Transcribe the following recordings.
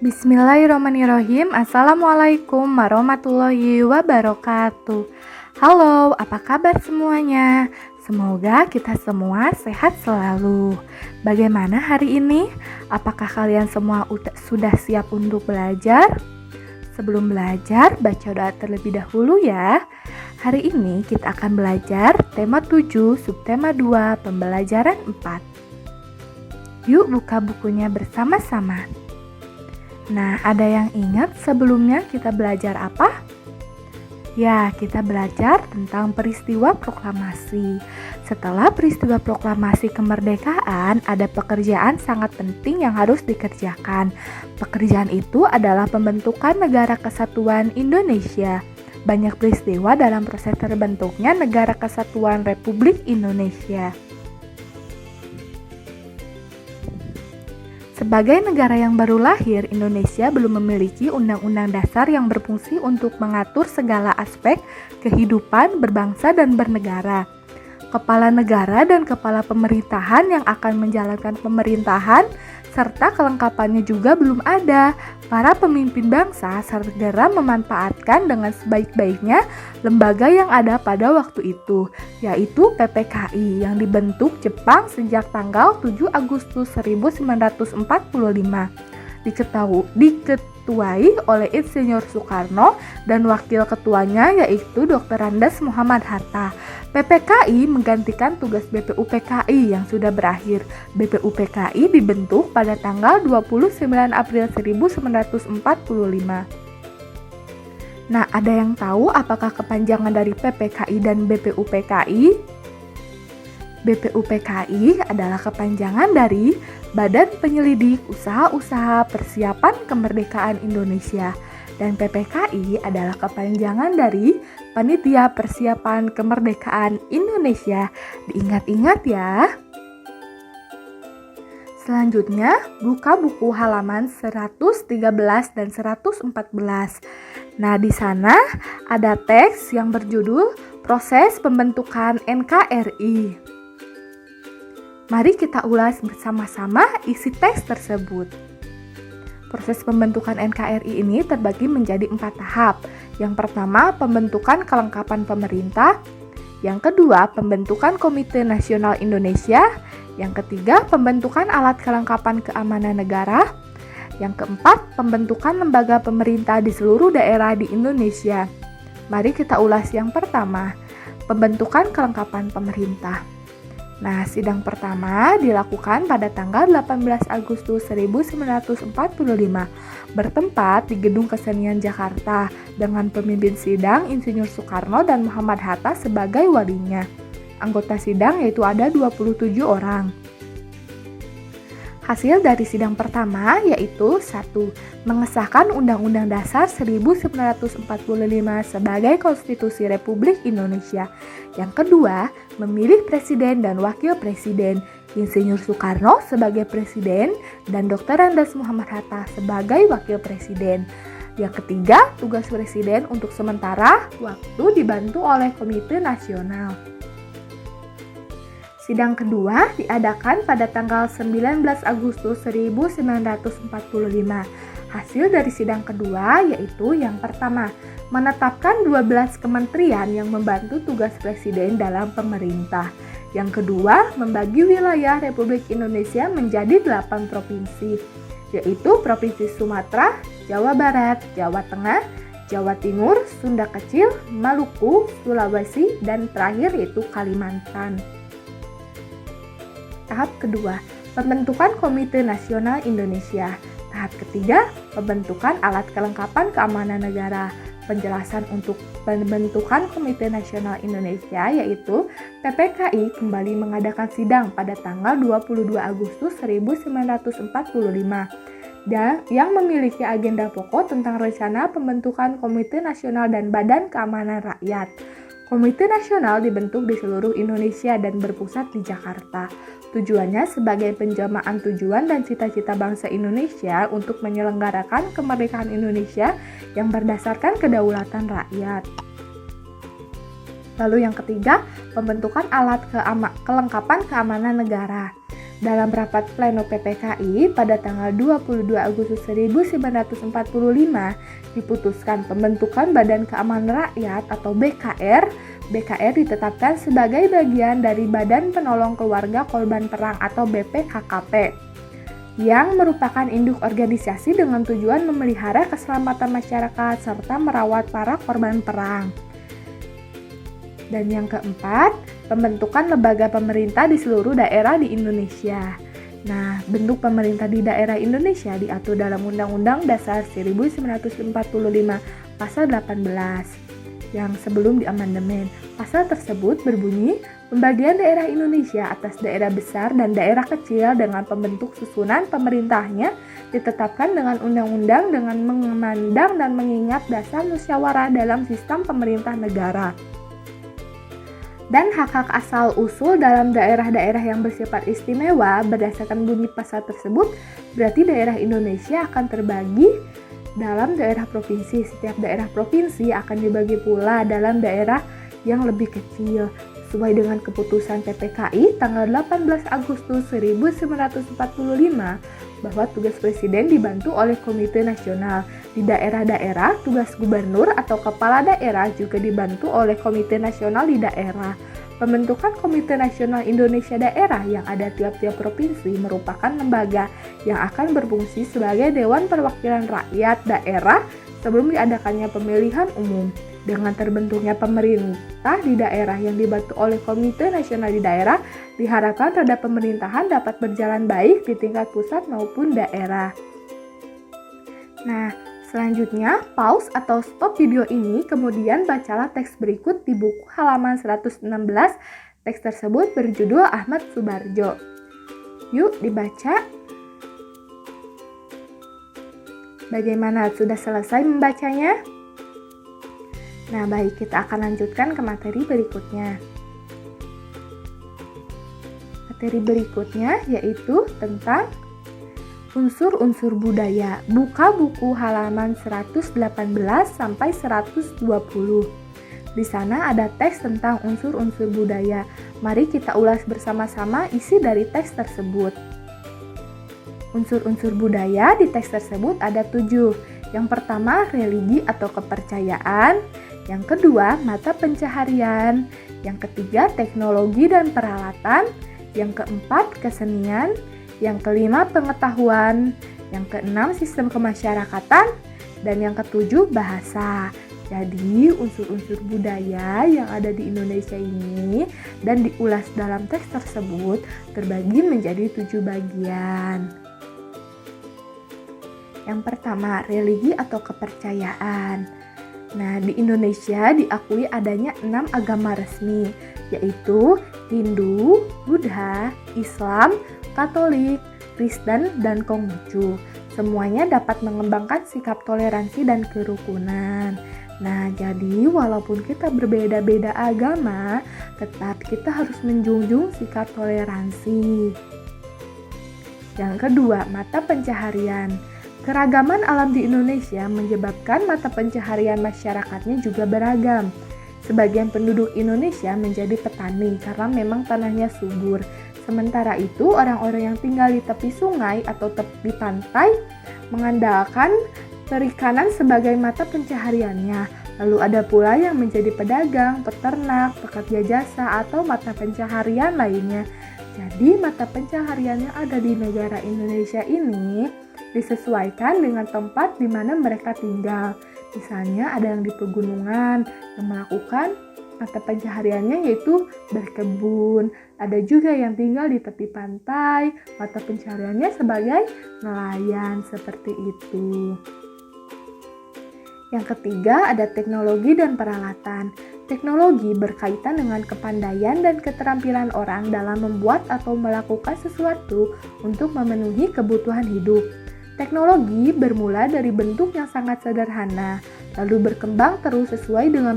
Bismillahirrahmanirrahim. Assalamualaikum warahmatullahi wabarakatuh. Halo, apa kabar semuanya? Semoga kita semua sehat selalu. Bagaimana hari ini? Apakah kalian semua sudah siap untuk belajar? Sebelum belajar, baca doa terlebih dahulu ya. Hari ini kita akan belajar tema 7, subtema 2, pembelajaran 4. Yuk buka bukunya bersama-sama. Nah, ada yang ingat sebelumnya kita belajar apa? Ya, kita belajar tentang peristiwa proklamasi. Setelah peristiwa proklamasi kemerdekaan, ada pekerjaan sangat penting yang harus dikerjakan. Pekerjaan itu adalah pembentukan Negara Kesatuan Indonesia. Banyak peristiwa dalam proses terbentuknya Negara Kesatuan Republik Indonesia. Sebagai negara yang baru lahir, Indonesia belum memiliki undang-undang dasar yang berfungsi untuk mengatur segala aspek kehidupan berbangsa dan bernegara. Kepala negara dan kepala pemerintahan yang akan menjalankan pemerintahan serta kelengkapannya juga belum ada. Para pemimpin bangsa segera memanfaatkan dengan sebaik-baiknya lembaga yang ada pada waktu itu, yaitu PPKI yang dibentuk Jepang sejak tanggal 7 Agustus 1945. Diketuai oleh Insinyur Soekarno dan wakil ketuanya yaitu Dr. Andes Muhammad Hatta. PPKI menggantikan tugas BPUPKI yang sudah berakhir. BPUPKI dibentuk pada tanggal 29 April 1945. Nah, ada yang tahu apakah kepanjangan dari PPKI dan BPUPKI? BPUPKI adalah kepanjangan dari Badan Penyelidik Usaha-Usaha Persiapan Kemerdekaan Indonesia, dan PPKI adalah kepanjangan dari Panitia Persiapan Kemerdekaan Indonesia. Diingat-ingat ya. Selanjutnya, buka buku halaman 113 dan 114. Nah, di sana ada teks yang berjudul Proses Pembentukan NKRI. Mari kita ulas bersama-sama isi teks tersebut. Proses pembentukan NKRI ini terbagi menjadi 4 tahap. Yang pertama, pembentukan kelengkapan pemerintah. Yang kedua, pembentukan Komite Nasional Indonesia. Yang ketiga, pembentukan alat kelengkapan keamanan negara. Yang keempat, pembentukan lembaga pemerintah di seluruh daerah di Indonesia. Mari kita ulas yang pertama, pembentukan kelengkapan pemerintah. Nah, sidang pertama dilakukan pada tanggal 18 Agustus 1945, bertempat di Gedung Kesenian Jakarta, dengan pemimpin sidang Insinyur Soekarno dan Muhammad Hatta sebagai walinya. Anggota sidang yaitu ada 27 orang. Hasil dari sidang pertama yaitu 1. Mengesahkan Undang-Undang Dasar 1945 sebagai Konstitusi Republik Indonesia. Yang kedua, memilih Presiden dan Wakil Presiden, Insinyur Soekarno sebagai Presiden dan Dr. Andes Muhammad Hatta sebagai Wakil Presiden. Yang ketiga, tugas Presiden untuk sementara waktu dibantu oleh Komite Nasional. Sidang kedua diadakan pada tanggal 19 Agustus 1945. Hasil dari sidang kedua yaitu yang pertama, menetapkan 12 kementerian yang membantu tugas Presiden dalam pemerintah. Yang kedua, membagi wilayah Republik Indonesia menjadi 8 provinsi, yaitu Provinsi Sumatera, Jawa Barat, Jawa Tengah, Jawa Timur, Sunda Kecil, Maluku, Sulawesi, dan terakhir yaitu Kalimantan. Tahap kedua, pembentukan Komite Nasional Indonesia. Tahap ketiga, pembentukan alat kelengkapan keamanan negara. Penjelasan untuk pembentukan Komite Nasional Indonesia yaitu PPKI kembali mengadakan sidang pada tanggal 22 Agustus 1945 dan yang memiliki agenda pokok tentang rencana pembentukan Komite Nasional dan Badan Keamanan Rakyat. Komite Nasional dibentuk di seluruh Indonesia dan berpusat di Jakarta. Tujuannya sebagai penjamaan tujuan dan cita-cita bangsa Indonesia untuk menyelenggarakan kemerdekaan Indonesia yang berdasarkan kedaulatan rakyat. Lalu yang ketiga, pembentukan alat kelengkapan keamanan negara. Dalam rapat pleno PPKI pada tanggal 22 Agustus 1945 diputuskan pembentukan Badan Keamanan Rakyat atau BKR. BKR ditetapkan sebagai bagian dari Badan Penolong Keluarga Korban Perang atau BPKKP yang merupakan induk organisasi dengan tujuan memelihara keselamatan masyarakat serta merawat para korban perang. Dan yang keempat, pembentukan lembaga pemerintah di seluruh daerah di Indonesia. Nah, bentuk pemerintah di daerah Indonesia diatur dalam Undang-Undang Dasar 1945 Pasal 18 yang sebelum diamandemen. Pasal tersebut berbunyi, pembagian daerah Indonesia atas daerah besar dan daerah kecil dengan pembentuk susunan pemerintahnya ditetapkan dengan undang-undang dengan memandang dan mengingat dasar musyawarah dalam sistem pemerintah negara. Dan hak-hak asal-usul dalam daerah-daerah yang bersifat istimewa berdasarkan bunyi pasal tersebut, berarti daerah Indonesia akan terbagi dalam daerah provinsi. Setiap daerah provinsi akan dibagi pula dalam daerah yang lebih kecil, sesuai dengan keputusan PPKI tanggal 18 Agustus 1945 bahwa tugas presiden dibantu oleh Komite Nasional. Di daerah-daerah, tugas gubernur atau kepala daerah juga dibantu oleh Komite Nasional di daerah. Pembentukan Komite Nasional Indonesia Daerah yang ada tiap-tiap provinsi merupakan lembaga yang akan berfungsi sebagai Dewan Perwakilan Rakyat Daerah sebelum diadakannya pemilihan umum. Dengan terbentuknya pemerintah di daerah yang dibantu oleh Komite Nasional di daerah, diharapkan roda pemerintahan dapat berjalan baik di tingkat pusat maupun daerah. Nah, selanjutnya, pause atau stop video ini, kemudian bacalah teks berikut di buku halaman 116. Teks tersebut berjudul Ahmad Subarjo. Yuk dibaca. Bagaimana, sudah selesai membacanya? Nah, baik, kita akan lanjutkan ke materi berikutnya. Materi berikutnya yaitu tentang unsur-unsur budaya. Buka buku halaman 118 sampai 120. Di sana ada teks tentang unsur-unsur budaya. Mari kita ulas bersama-sama isi dari teks tersebut. Unsur-unsur budaya di teks tersebut ada 7. Yang pertama, religi atau kepercayaan. Yang kedua, mata pencaharian. Yang ketiga, teknologi dan peralatan. Yang keempat, kesenian. Yang kelima, pengetahuan. Yang keenam, sistem kemasyarakatan. Dan yang ketujuh, bahasa. Jadi, unsur-unsur budaya yang ada di Indonesia ini dan diulas dalam teks tersebut terbagi menjadi 7 bagian. Yang pertama, religi atau kepercayaan. Nah, di Indonesia diakui adanya 6 agama resmi, yaitu Hindu, Buddha, Islam, Katolik, Kristen, dan Konghucu. Semuanya dapat mengembangkan sikap toleransi dan kerukunan. Nah, jadi walaupun kita berbeda-beda agama, tetap kita harus menjunjung sikap toleransi. Yang kedua, mata pencaharian. Keragaman alam di Indonesia menyebabkan mata pencaharian masyarakatnya juga beragam. Sebagian penduduk Indonesia menjadi petani karena memang tanahnya subur. Sementara itu, orang-orang yang tinggal di tepi sungai atau tepi pantai mengandalkan perikanan sebagai mata pencahariannya. Lalu ada pula yang menjadi pedagang, peternak, pekerja jasa, atau mata pencaharian lainnya. Jadi, mata pencaharian yang ada di negara Indonesia ini disesuaikan dengan tempat di mana mereka tinggal. Misalnya ada yang di pegunungan yang melakukan mata pencahariannya yaitu berkebun. Ada juga yang tinggal di tepi pantai, mata pencahariannya sebagai nelayan, seperti itu. Yang ketiga ada teknologi dan peralatan. Teknologi berkaitan dengan kepandaian dan keterampilan orang dalam membuat atau melakukan sesuatu untuk memenuhi kebutuhan hidup. Teknologi bermula dari bentuk yang sangat sederhana, lalu berkembang terus sesuai dengan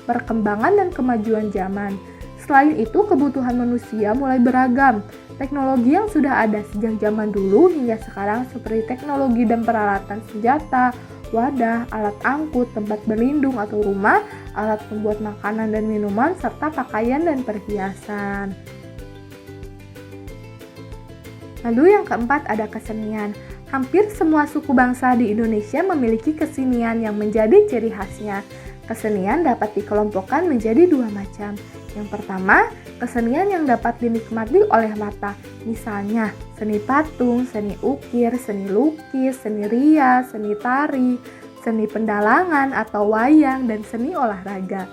perkembangan dan kemajuan zaman. Selain itu, kebutuhan manusia mulai beragam. Teknologi yang sudah ada sejak zaman dulu hingga sekarang seperti teknologi dan peralatan senjata, wadah, alat angkut, tempat berlindung atau rumah, alat pembuat makanan dan minuman, serta pakaian dan perhiasan. Lalu yang keempat ada kesenian. Hampir semua suku bangsa di Indonesia memiliki kesenian yang menjadi ciri khasnya. Kesenian dapat dikelompokkan menjadi dua macam. Yang pertama, kesenian yang dapat dinikmati oleh mata. Misalnya, seni patung, seni ukir, seni lukis, seni rias, seni tari, seni pendalangan atau wayang, dan seni olahraga.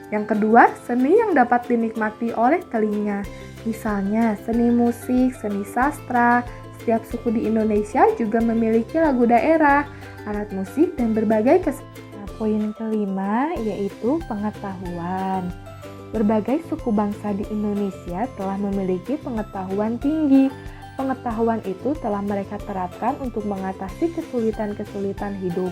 Yang kedua, seni yang dapat dinikmati oleh telinga. Misalnya, seni musik, seni sastra. Setiap suku di Indonesia juga memiliki lagu daerah, alat musik, dan berbagai kesenian. Poin kelima yaitu pengetahuan. Berbagai suku bangsa di Indonesia telah memiliki pengetahuan tinggi. Pengetahuan itu telah mereka terapkan untuk mengatasi kesulitan-kesulitan hidup.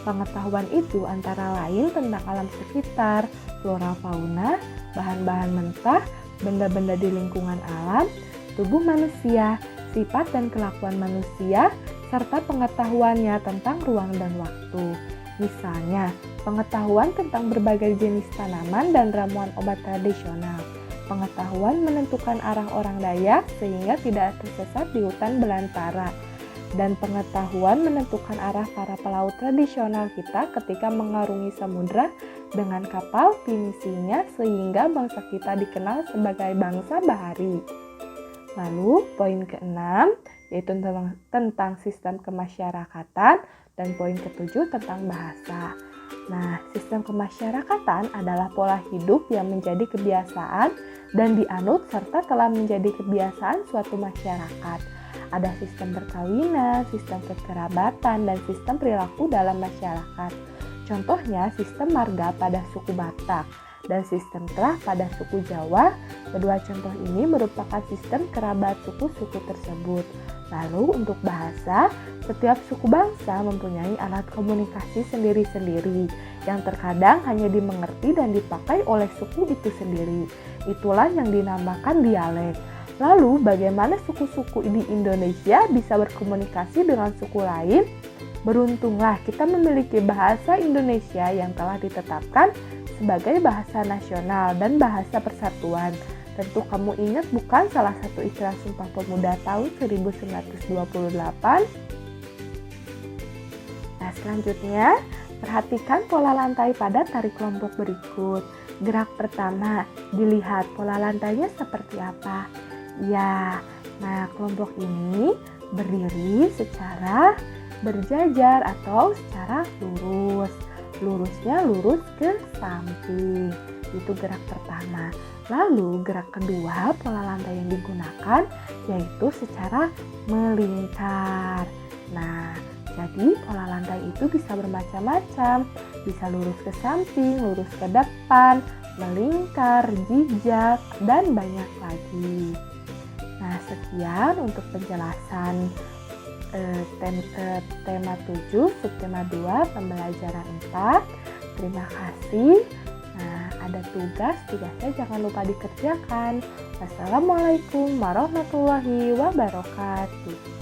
Pengetahuan itu antara lain tentang alam sekitar, flora fauna, bahan-bahan mentah, benda-benda di lingkungan alam, tubuh manusia, sifat dan kelakuan manusia, serta pengetahuannya tentang ruang dan waktu. Misalnya, pengetahuan tentang berbagai jenis tanaman dan ramuan obat tradisional. Pengetahuan menentukan arah orang Dayak sehingga tidak tersesat di hutan belantara. Dan pengetahuan menentukan arah para pelaut tradisional kita ketika mengarungi samudra dengan kapal pinisinya sehingga bangsa kita dikenal sebagai bangsa bahari. Lalu poin keenam yaitu tentang sistem kemasyarakatan dan poin ketujuh tentang bahasa. Nah, sistem kemasyarakatan adalah pola hidup yang menjadi kebiasaan dan dianut serta telah menjadi kebiasaan suatu masyarakat. Ada sistem perkawinan, sistem kekerabatan, dan sistem perilaku dalam masyarakat. Contohnya sistem marga pada suku Batak dan sistem terah pada suku Jawa. Kedua contoh ini merupakan sistem kerabat suku-suku tersebut. Lalu untuk bahasa, setiap suku bangsa mempunyai alat komunikasi sendiri-sendiri yang terkadang hanya dimengerti dan dipakai oleh suku itu sendiri. Itulah yang dinamakan dialek. Lalu bagaimana suku-suku di Indonesia bisa berkomunikasi dengan suku lain? Beruntunglah kita memiliki bahasa Indonesia yang telah ditetapkan sebagai bahasa nasional dan bahasa persatuan. Tentu kamu ingat bukan salah satu istilah Sumpah Pemuda tahun 1928? Nah, selanjutnya perhatikan pola lantai pada tari kelompok berikut. Gerak pertama, dilihat pola lantainya seperti apa. Ya, nah kelompok ini berdiri secara berjajar atau secara lurus. Lurusnya lurus ke samping. Itu gerak pertama. Lalu gerak kedua, pola lantai yang digunakan yaitu secara melingkar. Nah, jadi pola lantai itu bisa bermacam-macam. Bisa lurus ke samping, lurus ke depan, melingkar, jijak, dan banyak lagi. Nah, sekian untuk penjelasan tema 7, subtema 2, pembelajaran 4. Terima kasih. Nah, ada tugasnya jangan lupa dikerjakan. Wassalamualaikum warahmatullahi wabarakatuh.